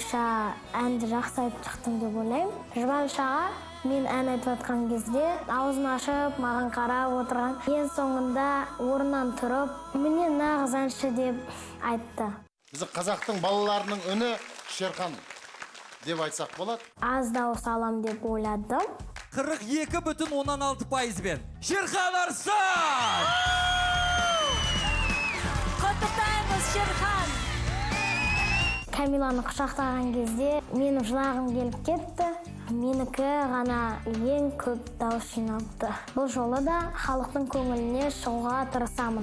ойымша әнді жақсы айтып шықтым деп ойлаймын. Жұбаныш аға мен ән айтып жатқан кезде аузын ашып, маған қарап отырған. Ең соңында орнынан тұрып, міне нағыз әнші деп айтты. Біздің қазақтың балаларының үні Шерхан деп айтсақ болады. Аз дауыс алам деп ойладым. 42,6%-бен Шерхан Арсан! Құттықтаймыз, Шерхан! Камиланы құшақтаған кезде менің жылағым келіп кетті. Менікі ғана ең көп дауыс жиналды. Бұл жолы да халықтың көңіліне шығуға тырысамын.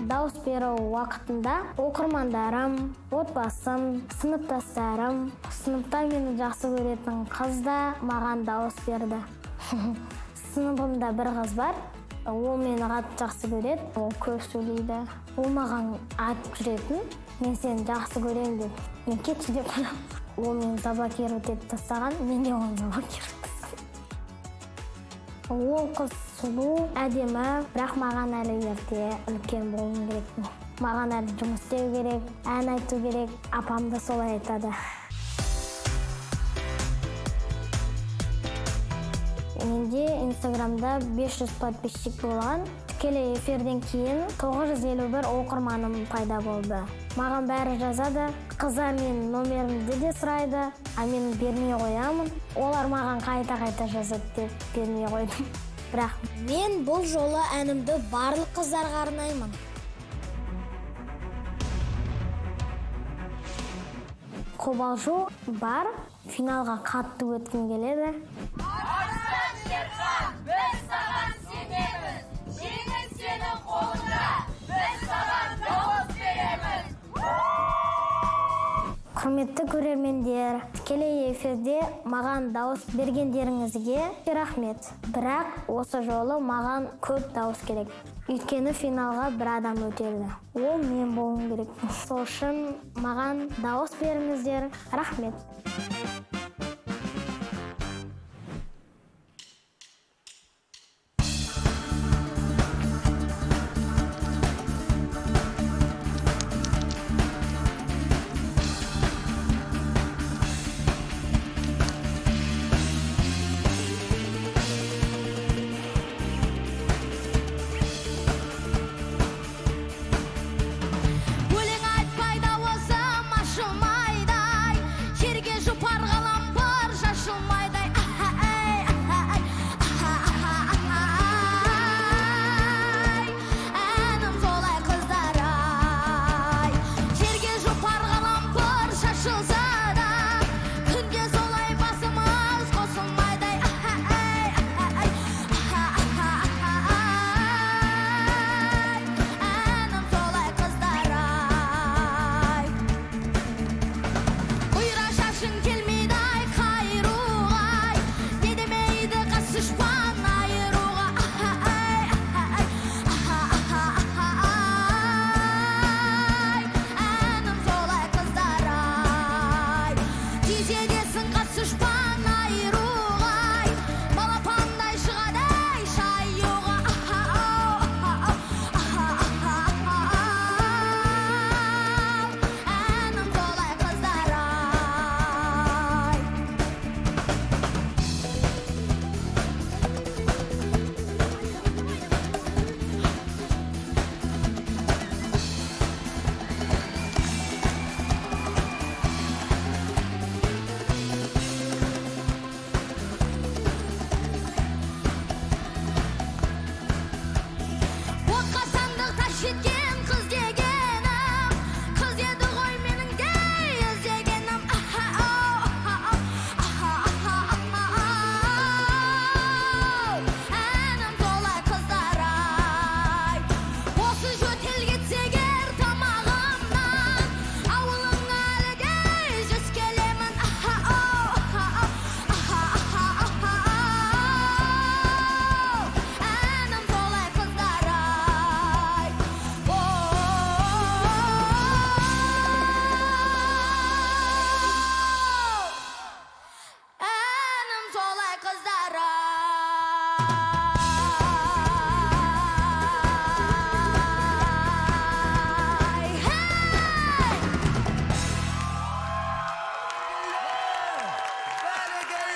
Дауыс беру уақытында оқырмандарым, отбасым, сыныптастарым, сыныпта мені жақсы көретін қыз да маған дауыс берді. Сыныбымда бір қыз бар, ол мені қатты жақсы көреді, ол көп сөйлейді. Ол маған айтып жүретін, мен сені жақсы көремін деп. Мен кетші деп қоямын. Ол мені заблокировать етіп тастаған, мен де оны заблокировать тастадым. Ол қыз сұлу, әдемі, бірақ маған әлі ерте үлкен болуым керек. Маған әлі жұмыс істеу керек, ән айту керек. Апам да солай айтады. Менде Инстаграмда 500 подписчик болған. Тікелей эфирден кейін 951 оқырманым пайда болды. Маған бәрі жазады, қыздар менің номерімді де сұрайды, а мен бермей қоямын. Олар маған қайта жазады деп бермей қойдым. Бірақ мен бұл жолы әнімді барлық қыздарға арнаймын. Қобалжу бар, финалға қатты өткім келеді. Арсан Шерхан, біз саған сенеміз. Жеңіс сенің қолыңда, біз саған дауыс береміз. Құрметті көрермендер, тікелей эфирде маған дауыс бергендеріңізге рахмет. Бірақ осы жолы маған көп дауыс керек. Өйткені финалға бір адам өтеді. Ол мен болуым керек. Сол үшін маған дауыс беріңіздер. Рахмет. Өлең айтпайды осы машым айдай, жерге жұпар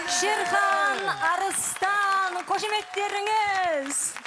Шерхан, Арыстан, қошеметтеріңіз.